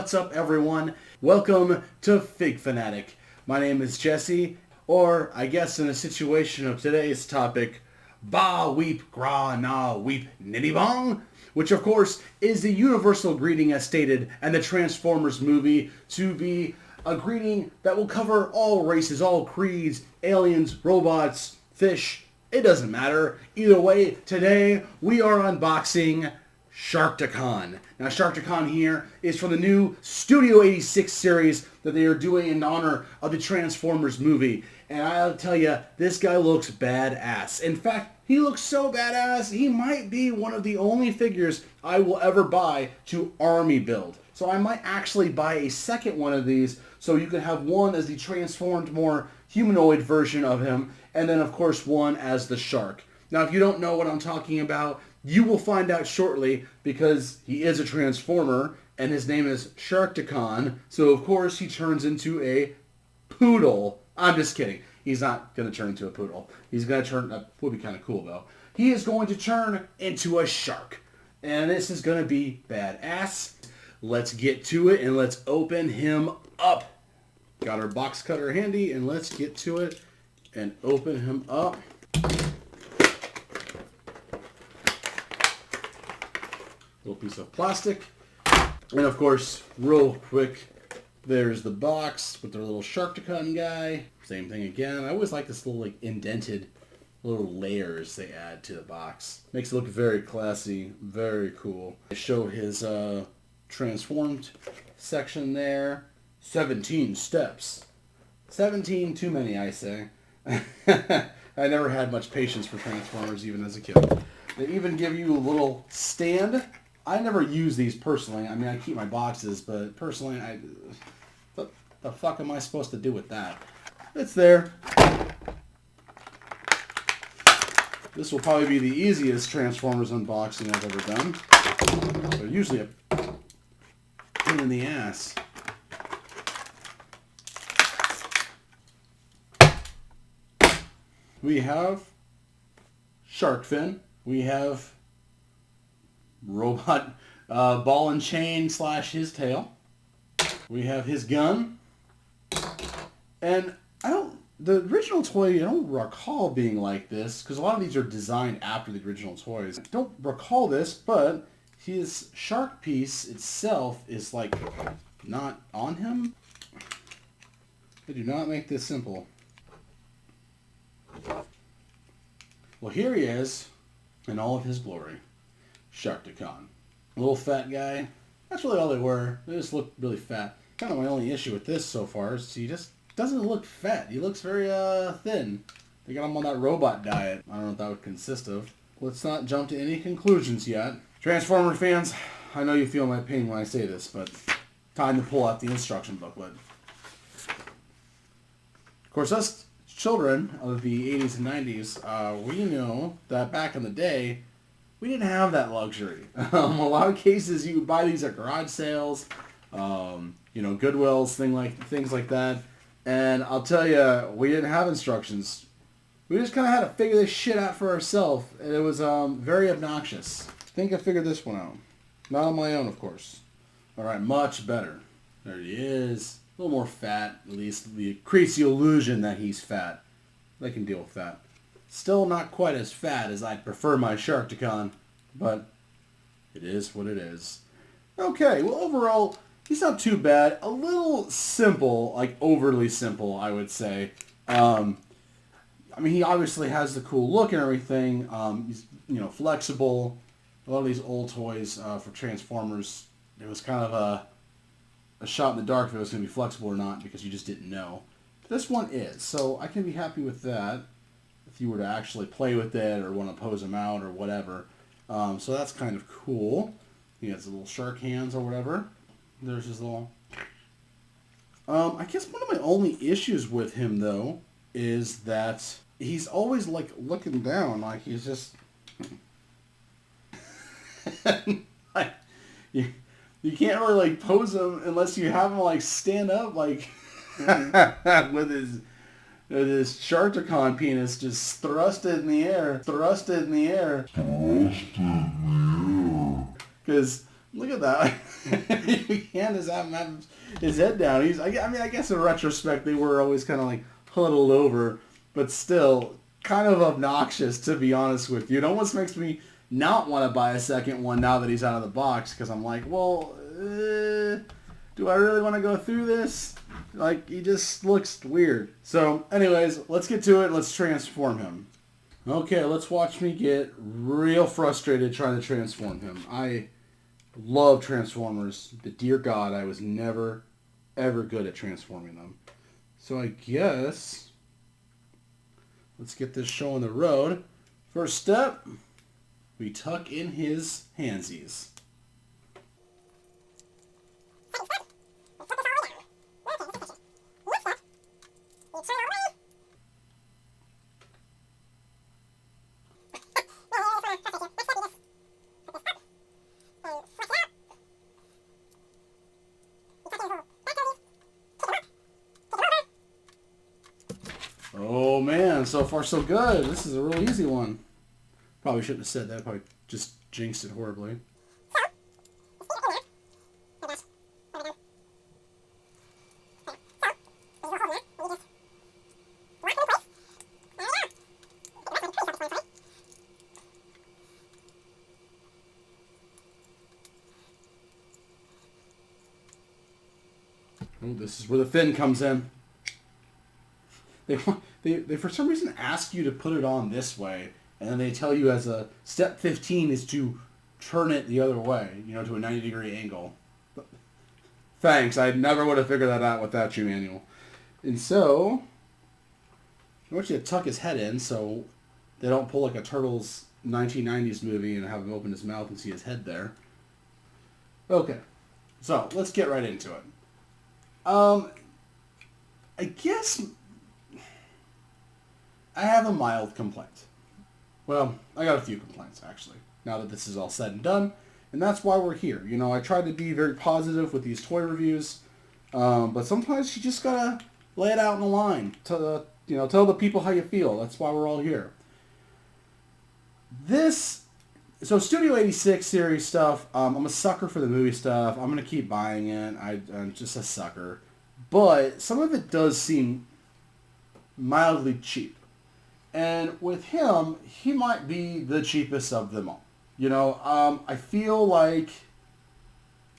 What's up, everyone? Welcome to Fig Fanatic. My name is Jesse, or I guess in a situation of today's topic, Ba Weep Gra Na Weep Nitty Bong, which of course is the universal greeting as stated and the Transformers movie to be a greeting that will cover all races, all creeds, aliens, robots, fish. It doesn't matter. Either way, today we are unboxing Sharkticon. Now, Sharkticon here is from the new Studio 86 series that they are doing in honor of the Transformers movie. And I'll tell you, this guy looks badass. In fact, he looks so badass, he might be one of the only figures I will ever buy to army build. So I might actually buy a second one of these so you can have one as the transformed, more humanoid version of him, and then of course one as the shark. Now, if you don't know what I'm talking about, you will find out shortly because he is a Transformer and his name is Sharkticon. So of course he turns into a poodle. I'm just kidding. He's not going to turn into a poodle. He's going to turn, that would be kind of cool though. He is going to turn into a shark. And this is going to be badass. Let's get to it and let's open him up. Got our box cutter handy and let's get to it and open him up. Little piece of plastic. And of course, real quick, there's the box with their little Sharkticon guy. Same thing again. I always like this little like indented little layers they add to the box. Makes it look very classy, very cool. They show his transformed section there. 17 steps. 17 too many, I say. I never had much patience for Transformers even as a kid. They even give you a little stand. I never use these personally. I mean, I keep my boxes, but personally, what the fuck am I supposed to do with that? It's there. This will probably be the easiest Transformers unboxing I've ever done. They're usually a pain in the ass. We have shark fin. We have robot ball and chain / his tail. We have his gun. And the original toy, I don't recall being like this, because a lot of these are designed after the original toys. I don't recall this, but his shark piece itself is like not on him. They do not make this simple. Well, here he is in all of his glory. Sharkticon. A little fat guy. That's really all they were. They just look really fat. Kind of my only issue with this so far is he just doesn't look fat. He looks very thin. They got him on that robot diet. I don't know what that would consist of. Let's not jump to any conclusions yet. Transformer fans, I know you feel my pain when I say this, but time to pull out the instruction booklet. Of course, us children of the 80s and 90s, we know that back in the day, we didn't have that luxury. A lot of cases you would buy these at garage sales, Goodwills, things like that. And I'll tell you, we didn't have instructions. We just kind of had to figure this shit out for ourselves. And it was very obnoxious. I think I figured this one out. Not on my own, of course. All right, much better. There he is. A little more fat, at least. It creates the illusion that he's fat. They can deal with that. Still not quite as fat as I'd prefer my Sharkticon, but it is what it is. Okay, well overall, he's not too bad. A little simple, like overly simple, I would say. I mean, he obviously has the cool look and everything. He's, flexible. A lot of these old toys for Transformers, it was kind of a shot in the dark if it was going to be flexible or not because you just didn't know. This one is, so I can be happy with that. If you were to actually play with it or want to pose him out or whatever. So that's kind of cool. He has the little shark hands or whatever. There's his little... I guess one of my only issues with him, though, is that he's always, like, looking down. Like, he's just... like, you can't really, like, pose him unless you have him, like, stand up, like, with his Sharkticon penis just thrusted in the air. Because, look at that. You can't just have him have his head down. I guess in retrospect they were always kind of like huddled over, but still kind of obnoxious, to be honest with you. It almost makes me not want to buy a second one now that he's out of the box, because I'm like, well, do I really want to go through this? Like, he just looks weird. So, anyways, let's get to it. Let's transform him. Okay, let's watch me get real frustrated trying to transform him. I love Transformers, but dear God, I was never, ever good at transforming them. So I guess let's get this show on the road. First step, we tuck in his handsies. Oh man, so far so good. This is a real easy one. Probably shouldn't have said that. Probably just jinxed it horribly. Oh, this is where the fin comes in. They for some reason ask you to put it on this way, and then they tell you as a step 15 is to turn it the other way, you know, to a 90-degree angle. Thanks, I never would have figured that out without you, Manual. And so, I want you to tuck his head in so they don't pull like a Turtles 1990s movie and have him open his mouth and see his head there. Okay, so let's get right into it. I guess I have a mild complaint. Well, I got a few complaints, actually, now that this is all said and done, and that's why we're here. You know, I try to be very positive with these toy reviews, but sometimes you just gotta lay it out in a line to, you know, tell the people how you feel. That's why we're all here. So Studio 86 series stuff, I'm a sucker for the movie stuff. I'm going to keep buying it. I'm just a sucker. But some of it does seem mildly cheap. And with him, he might be the cheapest of them all. You know, I feel like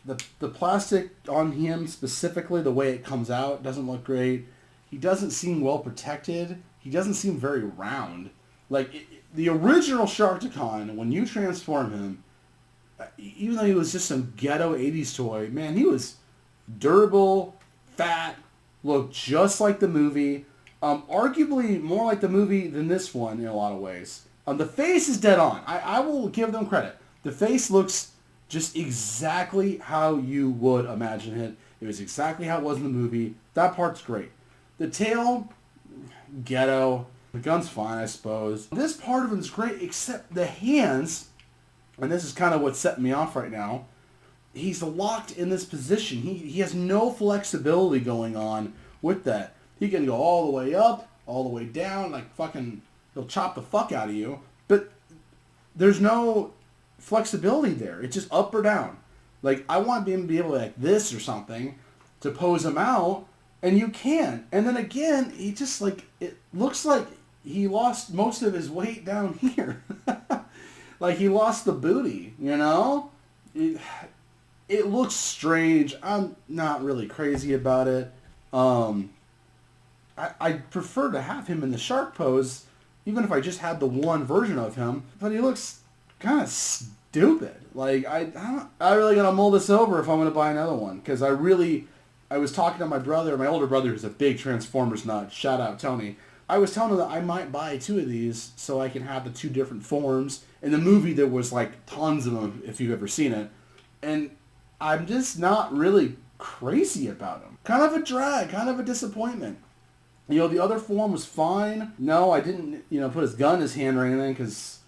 the plastic on him specifically, the way it comes out, doesn't look great. He doesn't seem well protected. He doesn't seem very round. Like, the original Sharkticon, when you transform him, even though he was just some ghetto 80s toy, man, he was durable, fat, looked just like the movie. Arguably more like the movie than this one in a lot of ways. The face is dead on. I will give them credit. The face looks just exactly how you would imagine it. It was exactly how it was in the movie. That part's great. The tail, ghetto. The gun's fine, I suppose. This part of him is great, except the hands, and this is kind of what's setting me off right now. He's locked in this position. He has no flexibility going on with that. He can go all the way up, all the way down, like fucking, he'll chop the fuck out of you. But there's no flexibility there. It's just up or down. Like, I want him to be able to, like this or something, to pose him out, and you can. And then again, he just like, it looks like he lost most of his weight down here. Like, he lost the booty, you know? It looks strange. I'm not really crazy about it. I prefer to have him in the shark pose, even if I just had the one version of him. But he looks kind of stupid. Like, I really gotta mull this over if I'm gonna buy another one. Because I was talking to my brother, my older brother, who's a big Transformers nut. Shout out Tony. I was telling him that I might buy 2 of these so I can have the 2 different forms. In the movie, there was like tons of them, if you've ever seen it. And I'm just not really crazy about them. Kind of a drag, kind of a disappointment. You know, the other form was fine. No, I didn't, you know, put his gun in his hand or anything because,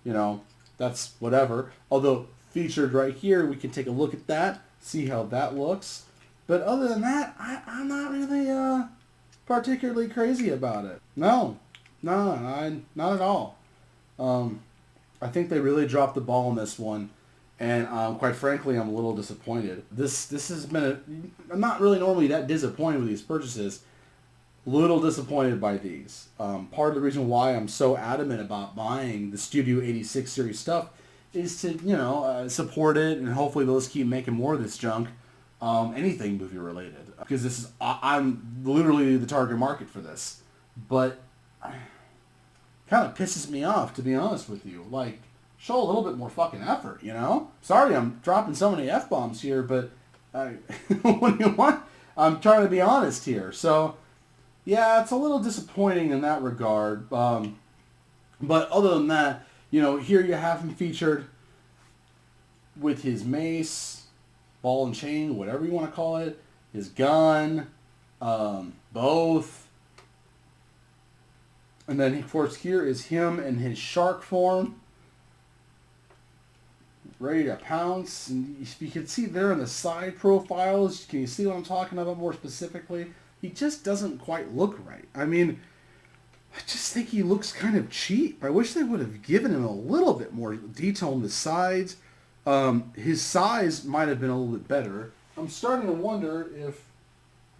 you know, that's whatever. Although, featured right here, we can take a look at that, see how that looks. But other than that, I'm not really particularly crazy about it. No, not at all. I think they really dropped the ball on this one. And quite frankly, I'm a little disappointed. This has been I'm not really normally that disappointed with these purchases. Little disappointed by these. Part of the reason why I'm so adamant about buying the Studio 86 series stuff is to, support it, and hopefully they'll just keep making more of this junk. Anything movie related. Because this is, I'm literally the target market for this. But kind of pisses me off, to be honest with you. Like, show a little bit more fucking effort, Sorry I'm dropping so many F-bombs here, but what do you want? I'm trying to be honest here. So, yeah, it's a little disappointing in that regard. But other than that, here you have him featured with his mace, ball and chain, whatever you want to call it, his gun, both. And then, of course, here is him in his shark form, ready to pounce. And you can see there in the side profiles, can you see what I'm talking about more specifically? He just doesn't quite look right. I mean, I just think he looks kind of cheap. I wish they would have given him a little bit more detail on the sides. His size might have been a little bit better. I'm starting to wonder if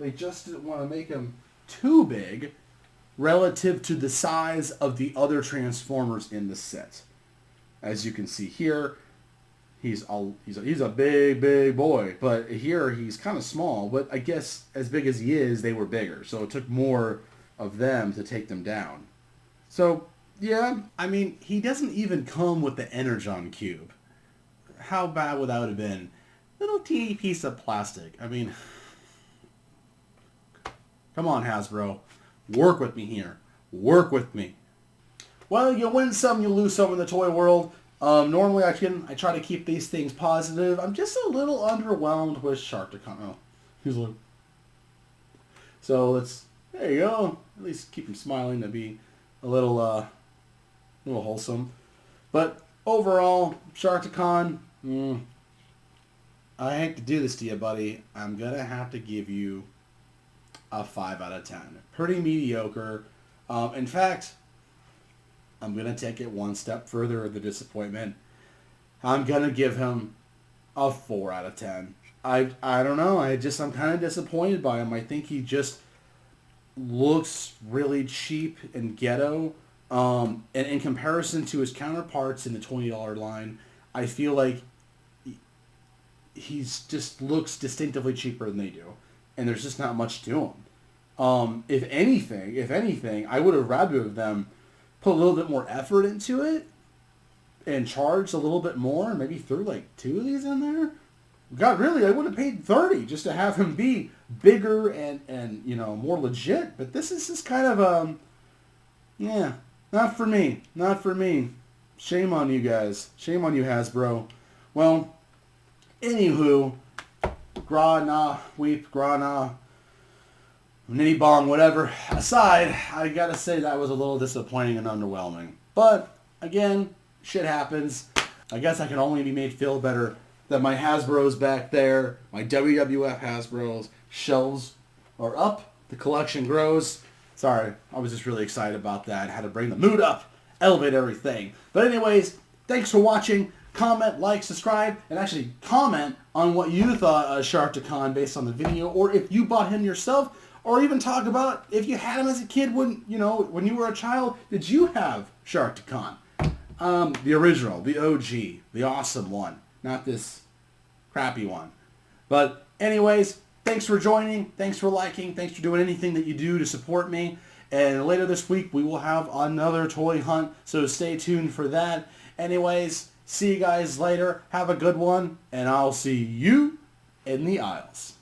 they just didn't want to make him too big relative to the size of the other Transformers in the set. As you can see here, he's a big boy, but here he's kind of small. But I guess as big as he is, they were bigger, so it took more of them to take them down. So yeah, I mean, he doesn't even come with the Energon cube. How bad would that have been? Little teeny piece of plastic. I mean, come on, Hasbro. Work with me here. Work with me. Well, you win some, you lose some in the toy world. Normally I try to keep these things positive. I'm just a little underwhelmed with Sharkticon. Oh, he's like, so there you go. At least keep him smiling to be a little wholesome. But overall, Sharkticon, I hate to do this to you, buddy. I'm gonna have to give you a 5 out of 10. Pretty mediocre. In fact, I'm going to take it one step further of the disappointment. I'm going to give him a 4 out of 10. I don't know. I'm kind of disappointed by him. I think he just looks really cheap and ghetto. And in comparison to his counterparts in the $20 line, I feel like he's just looks distinctively cheaper than they do. And there's just not much to him. If anything, I would have rather of them put a little bit more effort into it and charged a little bit more. Maybe threw like 2 of these in there. God, really, I would have paid $30 just to have him be bigger and more legit. But this is just kind of not for me. Not for me. Shame on you guys. Shame on you, Hasbro. Well, anywho. Gnaw, weep, Gnaw, NINNY, BONG, whatever aside, I gotta say that was a little disappointing and underwhelming. But, again, shit happens. I guess I can only be made feel better that my Hasbro's back there, my WWF Hasbro's shelves are up, the collection grows. Sorry, I was just really excited about that. Had to bring the mood up, elevate everything. But anyways, thanks for watching. Comment, like, subscribe, and actually comment on what you thought of Sharkticon based on the video, or if you bought him yourself, or even talk about if you had him as a kid when you were a child. Did you have Sharkticon? The original, the OG, the awesome one, not this crappy one. But anyways, thanks for joining, thanks for liking, thanks for doing anything that you do to support me. And later this week we will have another toy hunt, so stay tuned for that. Anyways, see you guys later. Have a good one, and I'll see you in the aisles.